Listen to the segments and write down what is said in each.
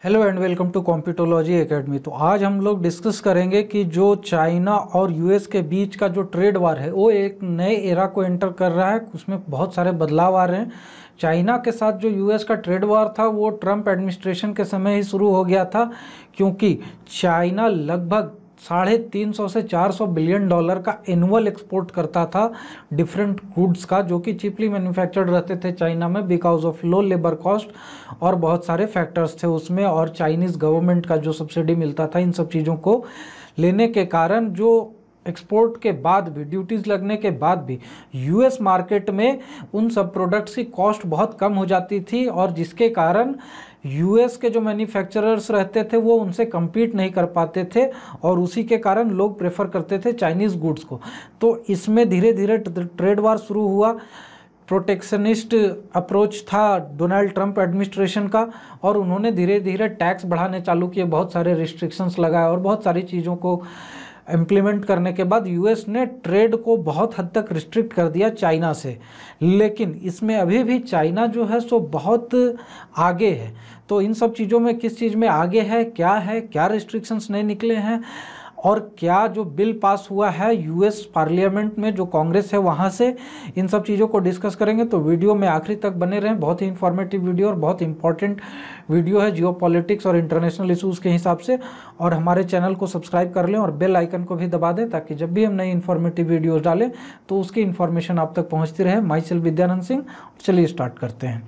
Hello and welcome to Competology Academy. तो आज हम लोग डिस्कस करेंगे कि जो चाइना और यूएस के बीच का जो ट्रेड वार है वो एक नए एरा को एंटर कर रहा है। उसमें बहुत सारे बदलाव आ रहे हैं। चाइना के साथ जो यूएस का ट्रेड वार था वो ट्रंप एडमिनिस्ट्रेशन के समय ही शुरू हो गया था, क्योंकि चाइना लगभग 350 से 400 बिलियन डॉलर का एनुअल एक्सपोर्ट करता था डिफरेंट गुड्स का, जो कि चीपली मैन्युफैक्चर्ड रहते थे चाइना में because of low labour cost और बहुत सारे फैक्टर्स थे उसमें, और चाइनीज़ गवर्नमेंट का जो सब्सिडी मिलता था इन सब चीज़ों को लेने के कारण जो एक्सपोर्ट के बाद भी, ड्यूटीज़ लगने के बाद भी यूएस मार्केट में उन सब प्रोडक्ट्स की कॉस्ट बहुत कम हो जाती थी, और जिसके कारण यूएस के जो मैन्युफैक्चरर्स रहते थे वो उनसे कम्पीट नहीं कर पाते थे, और उसी के कारण लोग प्रेफर करते थे चाइनीज़ गुड्स को। तो इसमें धीरे धीरे ट्रेड वार शुरू हुआ। प्रोटेक्शनिस्ट अप्रोच था डोनाल्ड ट्रंप एडमिनिस्ट्रेशन का, और उन्होंने धीरे धीरे टैक्स बढ़ाने चालू किए, बहुत सारे रिस्ट्रिक्शंस लगाए और बहुत सारी चीज़ों को इम्प्लीमेंट करने के बाद यूएस ने ट्रेड को बहुत हद तक रिस्ट्रिक्ट कर दिया चाइना से। लेकिन इसमें अभी भी चाइना जो है सो बहुत आगे है। तो इन सब चीज़ों में किस चीज़ में आगे है, क्या रिस्ट्रिक्शंस नहीं निकले हैं, और क्या जो बिल पास हुआ है यूएस पार्लियामेंट में, जो कांग्रेस है वहाँ से, इन सब चीज़ों को डिस्कस करेंगे। तो वीडियो में आखिरी तक बने रहें। बहुत ही इंफॉर्मेटिव वीडियो और बहुत इंपॉर्टेंट वीडियो है जियोपॉलिटिक्स और इंटरनेशनल इशूज़ के हिसाब से। और हमारे चैनल को सब्सक्राइब कर लें और बेल आइकन को भी दबा दें, ताकि जब भी हम नई इंफॉर्मेटिव वीडियोज़ डालें तो उसकी इन्फॉर्मेशन आप तक पहुँचती रहे। My self Vidyanand Singh. चलिए स्टार्ट करते हैं।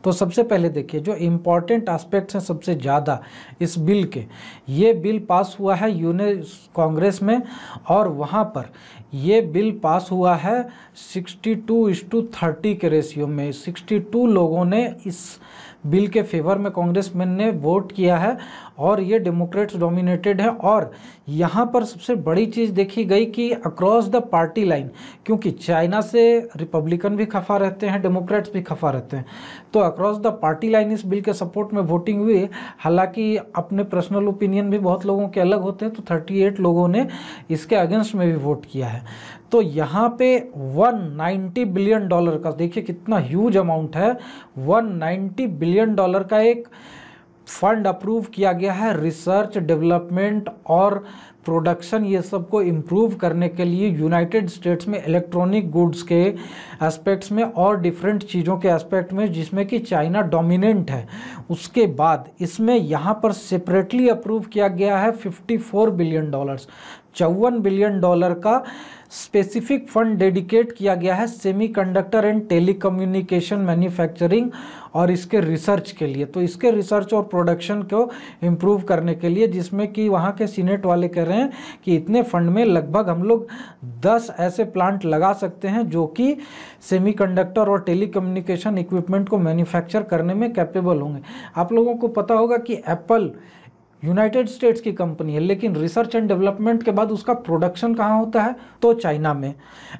तो सबसे पहले देखिए, जो इम्पॉर्टेंट एस्पेक्ट्स हैं सबसे ज़्यादा इस बिल के, ये बिल पास हुआ है यूएस कांग्रेस में, और वहाँ पर ये बिल पास हुआ है 62:30 के रेशियो में। 62 लोगों ने इस बिल के फेवर में कांग्रेसमैन ने वोट किया है, और ये डेमोक्रेट्स डोमिनेटेड है। और यहाँ पर सबसे बड़ी चीज़ देखी गई कि अक्रॉस द पार्टी लाइन, क्योंकि चाइना से रिपब्लिकन भी खफा रहते हैं, डेमोक्रेट्स भी खफा रहते हैं, तो अक्रॉस द पार्टी लाइन इस बिल के सपोर्ट में वोटिंग हुई। हालांकि अपने पर्सनल ओपिनियन भी बहुत लोगों के अलग होते हैं, तो 38 लोगों ने इसके अगेंस्ट में भी वोट किया है। तो यहाँ पे 190 बिलियन डॉलर का, देखिए कितना ह्यूज अमाउंट है, 190 बिलियन डॉलर का एक फंड अप्रूव किया गया है रिसर्च, डेवलपमेंट और प्रोडक्शन, ये सब को इम्प्रूव करने के लिए यूनाइटेड स्टेट्स में इलेक्ट्रॉनिक गुड्स के एस्पेक्ट्स में और डिफरेंट चीज़ों के एस्पेक्ट में, जिसमें कि चाइना डोमिनेंट है। उसके बाद इसमें यहाँ पर सेपरेटली अप्रूव किया गया है 54 बिलियन डॉलर्स, 54 बिलियन डॉलर का स्पेसिफिक फंड डेडिकेट किया गया है सेमीकंडक्टर एंड टेलीकम्युनिकेशन मैन्युफैक्चरिंग और इसके रिसर्च के लिए। तो इसके रिसर्च और प्रोडक्शन को इम्प्रूव करने के लिए, जिसमें कि वहाँ के सीनेट वाले कह रहे हैं कि इतने फंड में लगभग हम लोग 10 ऐसे प्लांट लगा सकते हैं जो कि सेमीकंडक्टर और टेलीकम्युनिकेशन इक्विपमेंट को मैन्युफैक्चर करने में कैपेबल होंगे। आप लोगों को पता होगा कि एप्पल यूनाइटेड स्टेट्स की कंपनी है, लेकिन रिसर्च एंड डेवलपमेंट के बाद उसका प्रोडक्शन कहाँ होता है, तो चाइना में।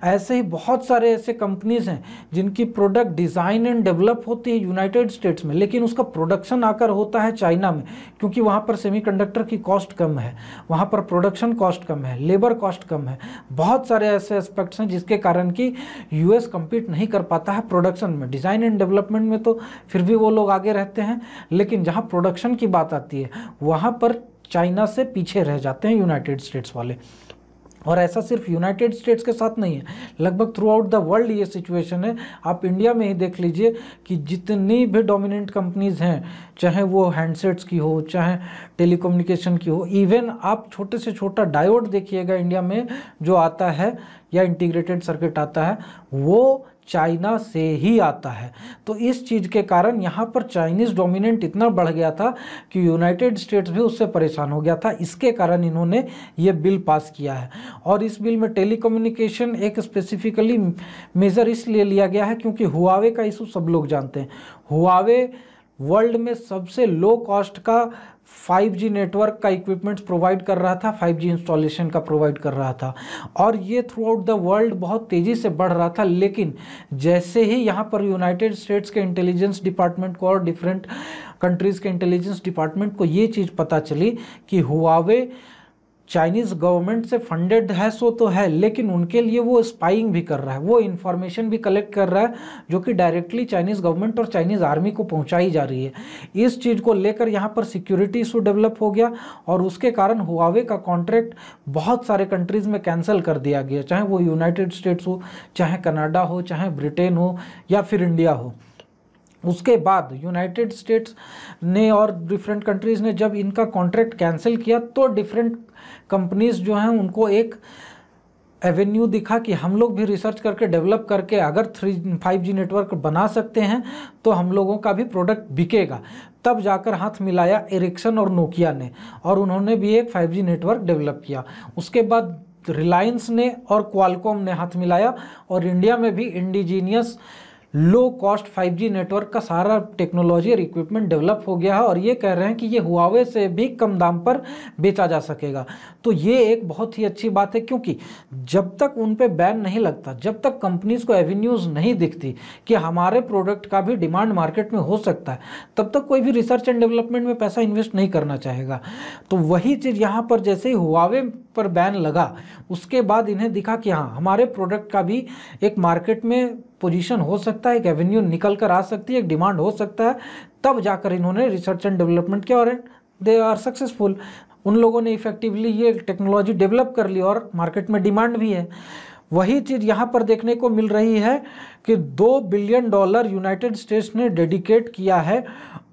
ऐसे ही बहुत सारे ऐसे कंपनीज हैं जिनकी प्रोडक्ट डिज़ाइन एंड डेवलप होती है यूनाइटेड स्टेट्स में, लेकिन उसका प्रोडक्शन आकर होता है चाइना में, क्योंकि वहाँ पर सेमीकंडक्टर की कॉस्ट कम है, वहाँ पर प्रोडक्शन कॉस्ट कम है, लेबर कॉस्ट कम है। बहुत सारे ऐसे एस्पेक्ट्स हैं जिसके कारण कि यूएस कम्पीट नहीं कर पाता है प्रोडक्शन में। डिज़ाइन एंड डेवलपमेंट में तो फिर भी वो लोग आगे रहते हैं, लेकिन जहाँ प्रोडक्शन की बात आती है वहाँ पर चाइना से पीछे रह जाते हैं यूनाइटेड स्टेट्स वाले। और ऐसा सिर्फ यूनाइटेड स्टेट्स के साथ नहीं है, लगभग थ्रू आउट द वर्ल्ड ये सिचुएशन है। आप इंडिया में ही देख लीजिए कि जितनी भी डोमिनेंट कंपनीज हैं, चाहे वो हैंडसेट्स की हो, चाहे टेलीकम्युनिकेशन की हो, इवन आप छोटे से छोटा डायोड देखिएगा इंडिया में जो आता है या इंटीग्रेटेड सर्किट आता है, वो चाइना से ही आता है। तो इस चीज़ के कारण यहाँ पर चाइनीज़ डोमिनेंट इतना बढ़ गया था कि यूनाइटेड स्टेट्स भी उससे परेशान हो गया था। इसके कारण इन्होंने ये बिल पास किया है। और इस बिल में टेलीकम्युनिकेशन एक स्पेसिफिकली मेजर इसलिए लिया गया है क्योंकि हुआवे का इशू सब लोग जानते हैं। हुआवे वर्ल्ड में सबसे लो कॉस्ट का 5G नेटवर्क का इक्विपमेंट्स प्रोवाइड कर रहा था, 5G इंस्टॉलेशन का प्रोवाइड कर रहा था, और ये थ्रू आउट द वर्ल्ड बहुत तेज़ी से बढ़ रहा था। लेकिन जैसे ही यहाँ पर यूनाइटेड स्टेट्स के इंटेलिजेंस डिपार्टमेंट को और डिफरेंट कंट्रीज़ के इंटेलिजेंस डिपार्टमेंट को ये चीज़ पता चली कि हुआवे चाइनीज़ गवर्नमेंट से फंडेड है सो तो है, लेकिन उनके लिए वो स्पाइंग भी कर रहा है, वो इन्फॉर्मेशन भी कलेक्ट कर रहा है जो कि डायरेक्टली चाइनीज़ गवर्नमेंट और चाइनीज़ आर्मी को पहुंचाई जा रही है। इस चीज़ को लेकर यहाँ पर सिक्योरिटी इशू डेवलप हो गया और उसके कारण हुआवे का कॉन्ट्रैक्ट बहुत सारे कंट्रीज़ में कैंसिल कर दिया गया, चाहे वो यूनाइटेड स्टेट्स हो, चाहे कनाडा हो, चाहे ब्रिटेन हो या फिर इंडिया हो। उसके बाद यूनाइटेड स्टेट्स ने और डिफरेंट कंट्रीज़ ने जब इनका कॉन्ट्रैक्ट कैंसिल किया तो डिफरेंट कंपनीज जो हैं उनको एक एवेन्यू दिखा कि हम लोग भी रिसर्च करके डेवलप करके अगर 5G नेटवर्क बना सकते हैं तो हम लोगों का भी प्रोडक्ट बिकेगा। तब जाकर हाथ मिलाया एरिक्सन और नोकिया ने और उन्होंने भी एक 5G नेटवर्क डेवलप किया। उसके बाद रिलायंस ने और क्वालकॉम ने हाथ मिलाया और इंडिया में भी indigenous low cost 5G network का सारा टेक्नोलॉजी और इक्विपमेंट डेवलप हो गया है और ये कह रहे हैं कि ये हुआवे से भी कम दाम पर बेचा जा सकेगा। तो ये एक बहुत ही अच्छी बात है, क्योंकि जब तक उन पे बैन नहीं लगता, जब तक कंपनीज को एवेन्यूज़ नहीं दिखती कि हमारे प्रोडक्ट का भी डिमांड मार्केट में हो सकता है, तब तक कोई भी रिसर्च एंड डेवलपमेंट में पैसा इन्वेस्ट नहीं करना चाहेगा। तो वही चीज़ यहाँ पर जैसे ही हुआवे पर बैन लगा उसके बाद इन्हें दिखा कि हाँ, हमारे प्रोडक्ट का भी एक मार्केट में पोजीशन हो सकता है, एक एवेन्यू निकल कर आ सकती है, एक डिमांड हो सकता है। तब जाकर इन्होंने रिसर्च एंड डेवलपमेंट किया और दे आर सक्सेसफुल। उन लोगों ने इफेक्टिवली ये टेक्नोलॉजी डेवलप कर ली और मार्केट में डिमांड भी है। वही चीज़ यहाँ पर देखने को मिल रही है कि $2 बिलियन यूनाइटेड स्टेट्स ने डेडिकेट किया है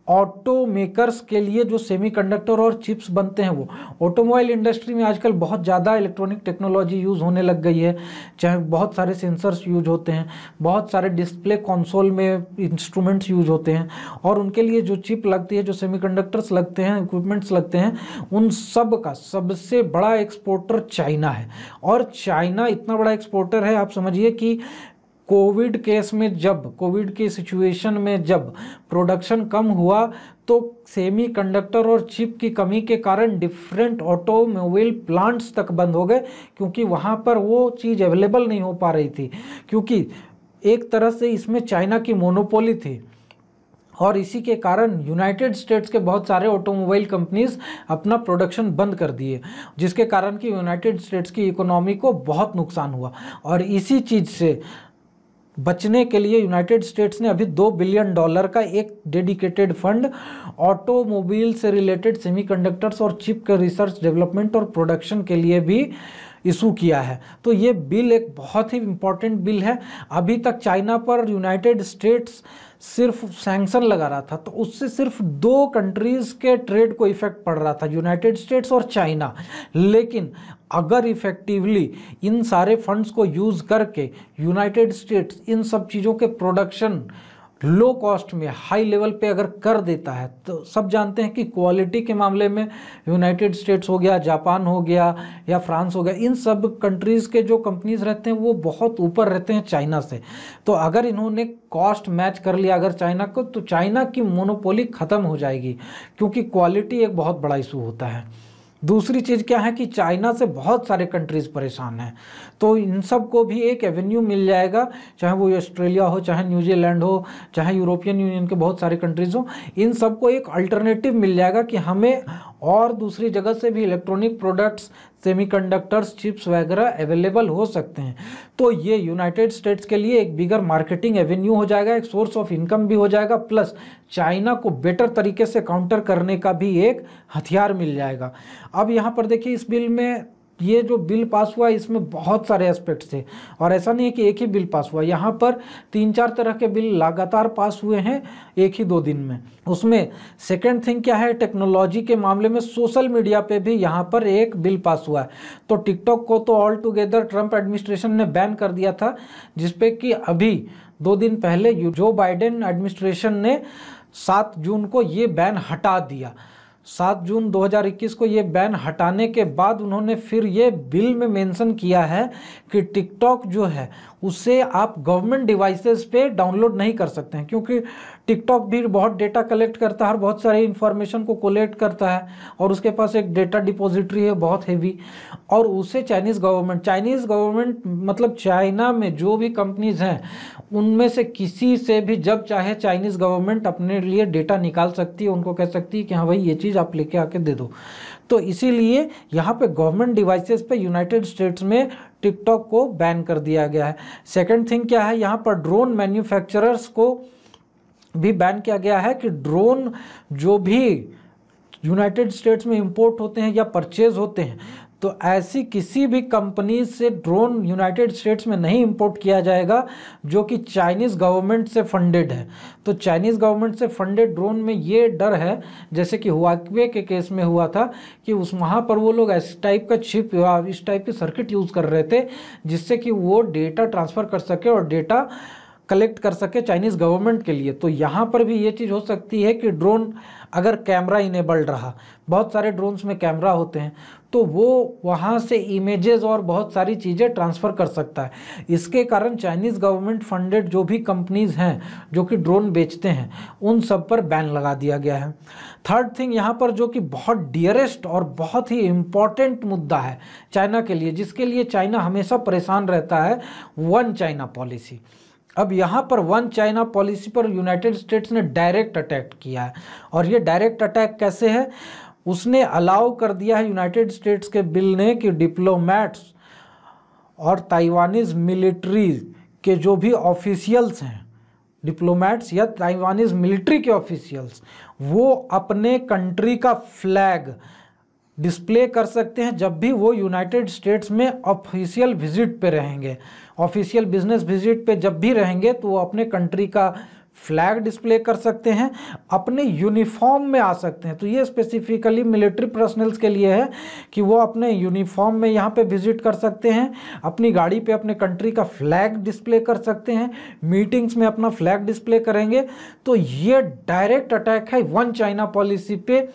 ऑटो मेकर्स के लिए, जो सेमीकंडक्टर और चिप्स बनते हैं। वो ऑटोमोबाइल इंडस्ट्री में आजकल बहुत ज़्यादा इलेक्ट्रॉनिक टेक्नोलॉजी यूज़ होने लग गई है, चाहे बहुत सारे सेंसर्स यूज होते हैं, बहुत सारे डिस्प्ले कंसोल में इंस्ट्रूमेंट्स यूज होते हैं और उनके लिए जो चिप लगती है, जो सेमीकंडक्टर्स लगते हैं, इक्विपमेंट्स लगते हैं, उन सब का सबसे बड़ा एक्सपोर्टर चाइना है। और चाइना इतना बड़ा एक्सपोर्टर है, आप समझिए कि कोविड केस में, जब कोविड की सिचुएशन में जब प्रोडक्शन कम हुआ तो सेमीकंडक्टर और चिप की कमी के कारण डिफरेंट ऑटोमोबाइल प्लांट्स तक बंद हो गए, क्योंकि वहाँ पर वो चीज़ अवेलेबल नहीं हो पा रही थी, क्योंकि एक तरह से इसमें चाइना की मोनोपोली थी। और इसी के कारण यूनाइटेड स्टेट्स के बहुत सारे ऑटोमोबाइल कंपनीज अपना प्रोडक्शन बंद कर दिए, जिसके कारण कि यूनाइटेड स्टेट्स की इकोनॉमी को बहुत नुकसान हुआ। और इसी चीज़ से बचने के लिए यूनाइटेड स्टेट्स ने अभी $2 बिलियन का एक डेडिकेटेड फंड ऑटोमोबाइल से रिलेटेड सेमीकंडक्टर्स और चिप के रिसर्च डेवलपमेंट और प्रोडक्शन के लिए भी इशू किया है। तो ये बिल एक बहुत ही इम्पॉर्टेंट बिल है। अभी तक चाइना पर यूनाइटेड स्टेट्स सिर्फ सैंक्शन लगा रहा था, तो उससे सिर्फ 2 कंट्रीज़ के ट्रेड को इफेक्ट पड़ रहा था, यूनाइटेड स्टेट्स और चाइना। लेकिन अगर इफेक्टिवली इन सारे फंड्स को यूज़ करके यूनाइटेड स्टेट्स इन सब चीज़ों के प्रोडक्शन लो कॉस्ट में हाई लेवल पे अगर कर देता है, तो सब जानते हैं कि क्वालिटी के मामले में यूनाइटेड स्टेट्स हो गया, जापान हो गया या फ्रांस हो गया, इन सब कंट्रीज़ के जो कंपनीज रहते हैं वो बहुत ऊपर रहते हैं चाइना से। तो अगर इन्होंने कॉस्ट मैच कर लिया अगर चाइना को, तो चाइना की मोनोपोली ख़त्म हो जाएगी, क्योंकि क्वालिटी एक बहुत बड़ा इशू होता है। दूसरी चीज़ क्या है कि चाइना से बहुत सारे कंट्रीज़ परेशान हैं, तो इन सब को भी एक एवेन्यू मिल जाएगा, चाहे वो ऑस्ट्रेलिया हो, चाहे न्यूजीलैंड हो, चाहे यूरोपियन यूनियन के बहुत सारे कंट्रीज़ हो, इन सब को एक अल्टरनेटिव मिल जाएगा कि हमें और दूसरी जगह से भी इलेक्ट्रॉनिक प्रोडक्ट्स, सेमीकंडक्टर्स, चिप्स वगैरह अवेलेबल हो सकते हैं। तो ये यूनाइटेड स्टेट्स के लिए एक बिगर मार्केटिंग एवेन्यू हो जाएगा, एक सोर्स ऑफ इनकम भी हो जाएगा, प्लस चाइना को बेटर तरीके से काउंटर करने का भी एक हथियार मिल जाएगा। अब यहाँ पर देखिए, इस बिल में, ये जो बिल पास हुआ इसमें बहुत सारे एस्पेक्ट्स थे और ऐसा नहीं है कि एक ही बिल पास हुआ, यहाँ पर 3-4 तरह के बिल लगातार पास हुए हैं एक ही 2 दिन में। उसमें सेकंड थिंग क्या है, टेक्नोलॉजी के मामले में सोशल मीडिया पे भी यहाँ पर एक बिल पास हुआ है। तो टिकटॉक को तो ऑल टुगेदर ट्रंप एडमिनिस्ट्रेशन ने बैन कर दिया था, जिसपे कि अभी 2 दिन पहले जो बाइडेन एडमिनिस्ट्रेशन ने 7 जून को ये बैन हटा दिया। 7 जून 2021 को ये बैन हटाने के बाद उन्होंने फिर ये बिल में मेंशन किया है कि टिकटॉक जो है उसे आप गवर्नमेंट डिवाइसेस पे डाउनलोड नहीं कर सकते हैं, क्योंकि टिकटॉक भी बहुत डेटा कलेक्ट करता है और बहुत सारे इन्फॉर्मेशन को कोलेक्ट करता है और उसके पास एक डेटा डिपॉजिटरी है बहुत हेवी, और उसे चाइनीज़ गवर्नमेंट मतलब चाइना में जो भी कंपनीज हैं उनमें से किसी से भी जब चाहे चाइनीज़ गवर्नमेंट अपने लिए डेटा निकाल सकती है, उनको कह सकती है कि हाँ भाई ये चीज़ आप लेके आके दे दो। तो इसीलिए यहाँ पे गवर्नमेंट डिवाइसेस पे यूनाइटेड स्टेट्स में टिकटॉक को बैन कर दिया गया है। सेकंड थिंग क्या है, यहाँ पर ड्रोन मैन्युफैक्चरर्स को भी बैन किया गया है कि ड्रोन जो भी यूनाइटेड स्टेट्स में इंपोर्ट होते हैं या परचेज होते हैं, तो ऐसी किसी भी कंपनी से ड्रोन यूनाइटेड स्टेट्स में नहीं इंपोर्ट किया जाएगा जो कि चाइनीज़ गवर्नमेंट से फंडेड है। तो चाइनीज़ गवर्नमेंट से फंडेड ड्रोन में ये डर है, जैसे कि हुआवे के केस में हुआ था कि वहाँ पर वो लोग इस टाइप का चिप या इस टाइप की सर्किट यूज़ कर रहे थे जिससे कि वो डेटा ट्रांसफ़र कर सके और डेटा कलेक्ट कर सके चाइनीज़ गवर्नमेंट के लिए। तो यहाँ पर भी ये चीज़ हो सकती है कि ड्रोन अगर कैमरा इनेबल्ड रहा, बहुत सारे ड्रोन्स में कैमरा होते हैं, तो वो वहाँ से इमेजेस और बहुत सारी चीज़ें ट्रांसफ़र कर सकता है। इसके कारण चाइनीज़ गवर्नमेंट फंडेड जो भी कंपनीज़ हैं जो कि ड्रोन बेचते हैं उन सब पर बैन लगा दिया गया है। थर्ड थिंग यहाँ पर जो कि बहुत डियरेस्ट और बहुत ही इम्पॉर्टेंट मुद्दा है चाइना के लिए, जिसके लिए चाइना हमेशा परेशान रहता है, वन चाइना पॉलिसी। अब यहाँ पर वन चाइना पॉलिसी पर यूनाइटेड स्टेट्स ने डायरेक्ट अटैक किया है, और ये डायरेक्ट अटैक कैसे है, उसने अलाउ कर दिया है यूनाइटेड स्टेट्स के बिल ने कि डिप्लोमैट्स और ताइवानीज़ मिलिट्री के जो भी ऑफिशियल्स हैं, डिप्लोमैट्स या ताइवानीज़ मिलिट्री के ऑफिशियल्स, वो अपने कंट्री का फ्लैग डिस्प्ले कर सकते हैं जब भी वो यूनाइटेड स्टेट्स में ऑफिशियल विजिट पे रहेंगे, ऑफिशियल बिजनेस विजिट पे जब भी रहेंगे तो वो अपने कंट्री का फ्लैग डिस्प्ले कर सकते हैं, अपने यूनिफॉर्म में आ सकते हैं। तो ये स्पेसिफिकली मिलिट्री पर्सनल्स के लिए है कि वो अपने यूनिफॉर्म में यहाँ पे विजिट कर सकते हैं, अपनी गाड़ी पे अपने कंट्री का फ्लैग डिस्प्ले कर सकते हैं, मीटिंग्स में अपना फ्लैग डिस्प्ले करेंगे। तो ये डायरेक्ट अटैक है वन चाइना पॉलिसी पे,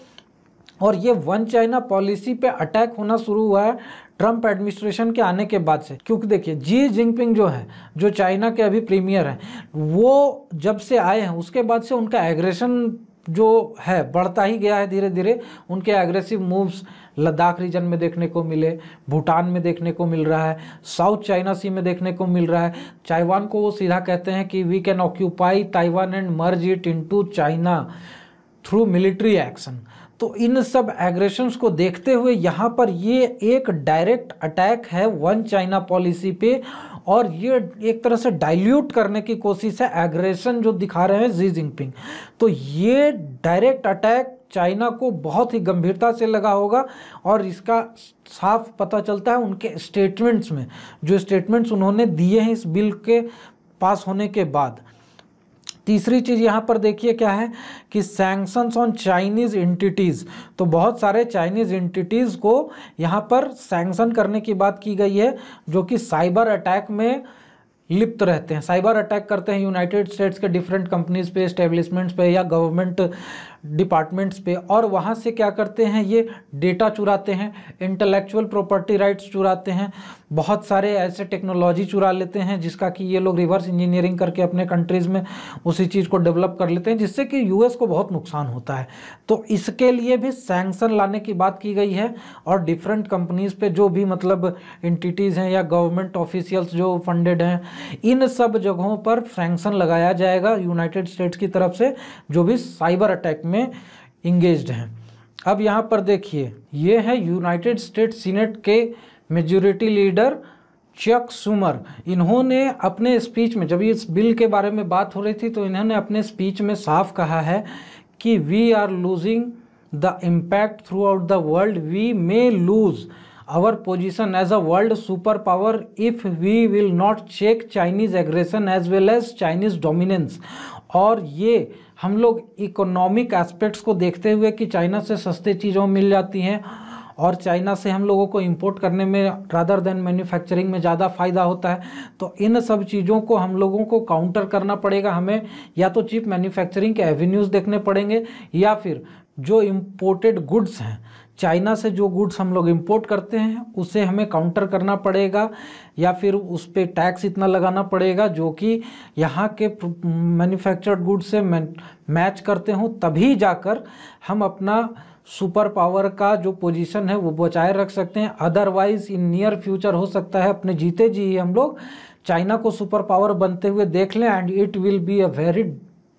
और ये वन चाइना पॉलिसी पे अटैक होना शुरू हुआ है ट्रंप एडमिनिस्ट्रेशन के आने के बाद से। क्योंकि देखिए जी जिनपिंग जो है, जो चाइना के अभी प्रीमियर हैं, वो जब से आए हैं उसके बाद से उनका एग्रेशन जो है बढ़ता ही गया है धीरे धीरे। उनके एग्रेसिव मूव्स लद्दाख रीजन में देखने को मिले, भूटान में देखने को मिल रहा है, साउथ चाइना सी में देखने को मिल रहा है। ताइवान को वो सीधा कहते हैं कि we can occupy Taiwan and merge it into China through military action. तो इन सब एग्रेशंस को देखते हुए यहाँ पर ये एक डायरेक्ट अटैक है वन चाइना पॉलिसी पे, और ये एक तरह से डाइल्यूट करने की कोशिश है एग्रेशन जो दिखा रहे हैं जी जिनपिंग। तो ये डायरेक्ट अटैक चाइना को बहुत ही गंभीरता से लगा होगा, और इसका साफ पता चलता है उनके स्टेटमेंट्स में, जो स्टेटमेंट्स उन्होंने दिए हैं इस बिल के पास होने के बाद। तीसरी चीज़ यहाँ पर देखिए क्या है कि सैंक्शंस ऑन चाइनीज़ एंटिटीज़, तो बहुत सारे चाइनीज़ एंटिटीज़ को यहाँ पर सैंक्शन करने की बात की गई है जो कि साइबर अटैक में लिप्त रहते हैं, साइबर अटैक करते हैं यूनाइटेड स्टेट्स के डिफरेंट कंपनीज़ पे, एस्टेब्लिशमेंट्स पे या गवर्नमेंट डिपार्टमेंट्स पे, और वहाँ से क्या करते हैं, ये डेटा चुराते हैं, इंटेलेक्चुअल प्रॉपर्टी राइट्स चुराते हैं, बहुत सारे ऐसे टेक्नोलॉजी चुरा लेते हैं जिसका कि ये लोग रिवर्स इंजीनियरिंग करके अपने कंट्रीज़ में उसी चीज़ को डेवलप कर लेते हैं, जिससे कि यूएस को बहुत नुकसान होता है। तो इसके लिए भी सैंक्शन लाने की बात की गई है, और डिफरेंट कंपनीज़ पे जो भी मतलब एंटिटीज़ हैं या गवर्नमेंट ऑफिशियल्स जो फंडेड हैं, इन सब जगहों पर सैंक्शन लगाया जाएगा यूनाइटेड स्टेट्स की तरफ से जो भी साइबर अटैक में इंगेज्ड हैं। अब यहाँ पर देखिए, ये है यूनाइटेड स्टेट्स सीनेट के मेजॉरिटी लीडर चक शूमर। इन्होंने अपने स्पीच में, जब इस बिल के बारे में बात हो रही थी, तो इन्होंने अपने स्पीच में साफ कहा है कि we are losing the impact throughout the world, we may lose our position as a world superpower if we will not check Chinese aggression as well as Chinese dominance। और ये हम लोग economic aspects को देखते हुए कि China से सस्ते चीज़ों मिल जाती हैं और चाइना से हम लोगों को इंपोर्ट करने में रादर देन मैन्युफैक्चरिंग में ज़्यादा फ़ायदा होता है, तो इन सब चीज़ों को हम लोगों को काउंटर करना पड़ेगा। हमें या तो चीप मैन्युफैक्चरिंग के एवेन्यूज़ देखने पड़ेंगे, या फिर जो इम्पोर्टेड गुड्स हैं चाइना से जो गुड्स हम लोग इंपोर्ट करते हैं उसे हमें काउंटर करना पड़ेगा या फिर उस पर टैक्स इतना लगाना पड़ेगा जो कि यहाँ के मैन्युफैक्चर्ड गुड्स से मैच करते हों, तभी जाकर हम अपना सुपर पावर का जो पोजीशन है वो बचाए रख सकते हैं। अदरवाइज इन नियर फ्यूचर हो सकता है अपने जीते जी हम लोग चाइना को सुपर पावर बनते हुए देख लें, and it will be a very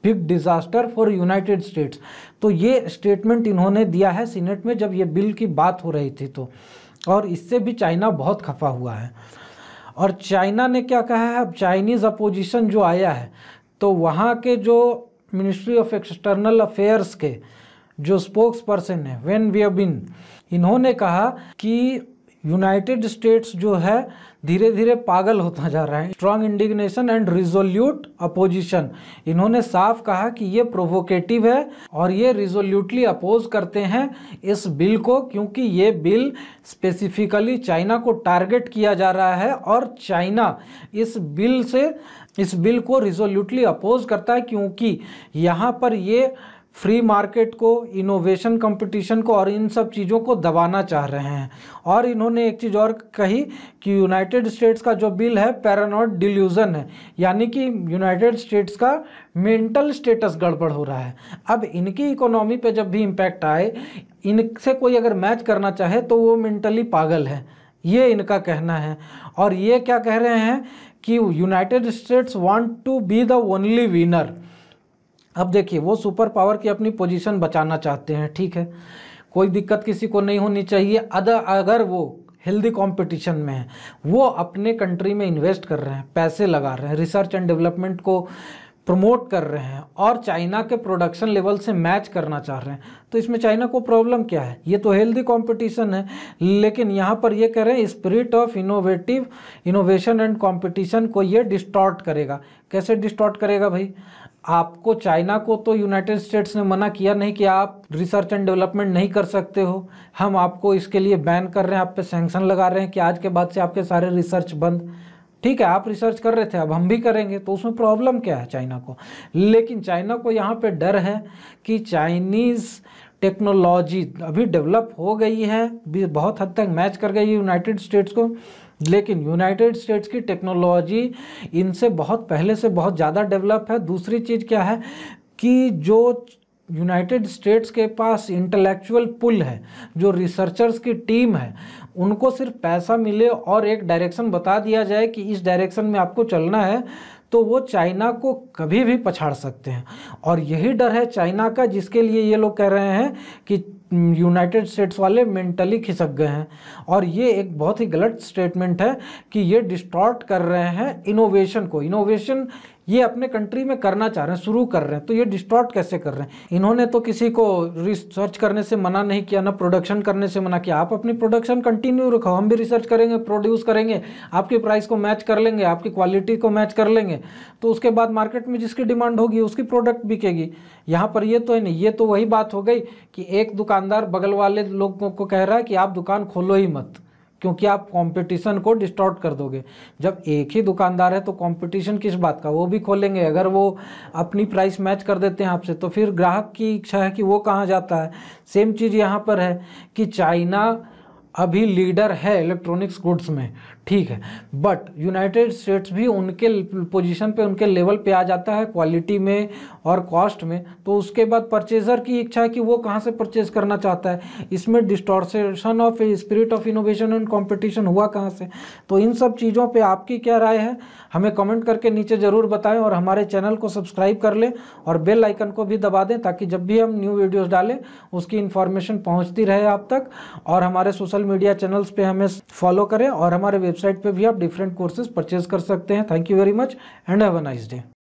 big disaster for United states. तो ये स्टेटमेंट इन्होंने दिया है सीनेट में जब ये बिल की बात हो रही थी तो, और इससे भी चाइना बहुत खफा हुआ है। और चाइना ने क्या कहा है, अब चाइनीज़ अपोजिशन जो आया है तो वहाँ के जो मिनिस्ट्री ऑफ एक्सटर्नल अफेयर्स के जो स्पोक्स पर्सन है वेन वेबिन, इन्होंने कहा कि यूनाइटेड स्टेट्स जो है धीरे धीरे पागल होता जा रहा है। Strong indignation and resolute opposition, इन्होंने साफ कहा कि ये प्रोवोकेटिव है और ये रिजोल्यूटली अपोज करते हैं इस बिल को, क्योंकि ये बिल स्पेसिफिकली चाइना को टारगेट किया जा रहा है और चाइना इस बिल को रिजोल्यूटली अपोज करता है, क्योंकि यहाँ पर ये फ्री मार्केट को, इनोवेशन कंपटीशन को और इन सब चीज़ों को दबाना चाह रहे हैं। और इन्होंने एक चीज़ और कही कि यूनाइटेड स्टेट्स का जो बिल है पैरानॉइड डिल्यूजन है, यानी कि यूनाइटेड स्टेट्स का मेंटल स्टेटस गड़बड़ हो रहा है। अब इनकी इकोनॉमी पे जब भी इम्पैक्ट आए, इनसे कोई अगर मैच करना चाहे तो वो मेंटली पागल है, ये इनका कहना है। और ये क्या कह रहे हैं कि United States want to be the only winner. अब देखिए वो सुपर पावर की अपनी पोजीशन बचाना चाहते हैं, ठीक है, कोई दिक्कत किसी को नहीं होनी चाहिए। अगर वो हेल्दी कंपटीशन में है, वो अपने कंट्री में इन्वेस्ट कर रहे हैं, पैसे लगा रहे हैं, रिसर्च एंड डेवलपमेंट को प्रमोट कर रहे हैं और चाइना के प्रोडक्शन लेवल से मैच करना चाह रहे हैं, तो इसमें चाइना को प्रॉब्लम क्या है? ये तो हेल्दी कंपटीशन है। लेकिन यहाँ पर ये कह रहे हैं spirit of innovation and competition को ये डिस्टॉर्ट करेगा। कैसे डिस्टॉर्ट करेगा भाई? आपको चाइना को तो यूनाइटेड स्टेट्स ने मना किया नहीं कि आप रिसर्च एंड डेवलपमेंट नहीं कर सकते हो, हम आपको इसके लिए बैन कर रहे हैं, आप पे सैंक्शन लगा रहे हैं कि आज के बाद से आपके सारे रिसर्च बंद। ठीक है, आप रिसर्च कर रहे थे, अब हम भी करेंगे, तो उसमें प्रॉब्लम क्या है चाइना को? लेकिन चाइना को यहाँ पे डर है कि चाइनीज़ टेक्नोलॉजी अभी डेवलप हो गई है, बहुत हद तक मैच कर गई है यूनाइटेड स्टेट्स को, लेकिन यूनाइटेड स्टेट्स की टेक्नोलॉजी इनसे बहुत पहले से बहुत ज़्यादा डेवलप है। दूसरी चीज़ क्या है कि जो यूनाइटेड स्टेट्स के पास इंटेलेक्चुअल पुल है, जो रिसर्चर्स की टीम है, उनको सिर्फ पैसा मिले और एक डायरेक्शन बता दिया जाए कि इस डायरेक्शन में आपको चलना है, तो वो चाइना को कभी भी पछाड़ सकते हैं। और यही डर है चाइना का, जिसके लिए ये लोग कह रहे हैं कि यूनाइटेड स्टेट्स वाले मेंटली खिसक गए हैं। और ये एक बहुत ही गलत स्टेटमेंट है कि ये डिस्टॉर्ट कर रहे हैं इनोवेशन को। इनोवेशन ये अपने कंट्री में करना चाह रहे हैं, शुरू कर रहे हैं, तो ये डिस्टॉर्ट कैसे कर रहे हैं? इन्होंने तो किसी को रिसर्च करने से मना नहीं किया, ना प्रोडक्शन करने से मना किया। आप अपनी प्रोडक्शन कंटिन्यू रखो, हम भी रिसर्च करेंगे, प्रोड्यूस करेंगे, आपकी प्राइस को मैच कर लेंगे, आपकी क्वालिटी को मैच कर लेंगे, तो उसके बाद मार्केट में जिसकी डिमांड होगी उसकी प्रोडक्ट बिकेगी। यहाँ पर ये तो है नहीं। ये तो वही बात हो गई कि एक दुकानदार बगल वाले लोगों को कह रहा है कि आप दुकान खोलो ही मत, क्योंकि आप कंपटीशन को डिस्टॉर्ट कर दोगे। जब एक ही दुकानदार है तो कंपटीशन किस बात का? वो भी खोलेंगे। अगर वो अपनी प्राइस मैच कर देते हैं आपसे, तो फिर ग्राहक की इच्छा है कि वो कहाँ जाता है। सेम चीज़ यहाँ पर है कि चाइना अभी लीडर है इलेक्ट्रॉनिक्स गुड्स में, ठीक है, बट यूनाइटेड स्टेट्स भी उनके पोजीशन पे, उनके लेवल पे आ जाता है क्वालिटी में और कॉस्ट में। तो उसके बाद परचेजर की इच्छा है कि वो कहाँ से परचेज करना चाहता है। इसमें distortion of spirit of innovation and competition हुआ कहाँ से? तो इन सब चीज़ों पे आपकी क्या राय है, हमें कमेंट करके नीचे ज़रूर बताएं। और हमारे चैनल को सब्सक्राइब कर लें और बेल आइकन को भी दबा दें, ताकि जब भी हम न्यू वीडियोज़ डालें उसकी इन्फॉर्मेशन पहुँचती रहे आप तक। और हमारे सोशल मीडिया चैनल्स पे हमें फॉलो करें और हमारे वेबसाइट पे भी आप डिफरेंट कोर्सेज परचेज कर सकते हैं। Thank you very much and have a nice day.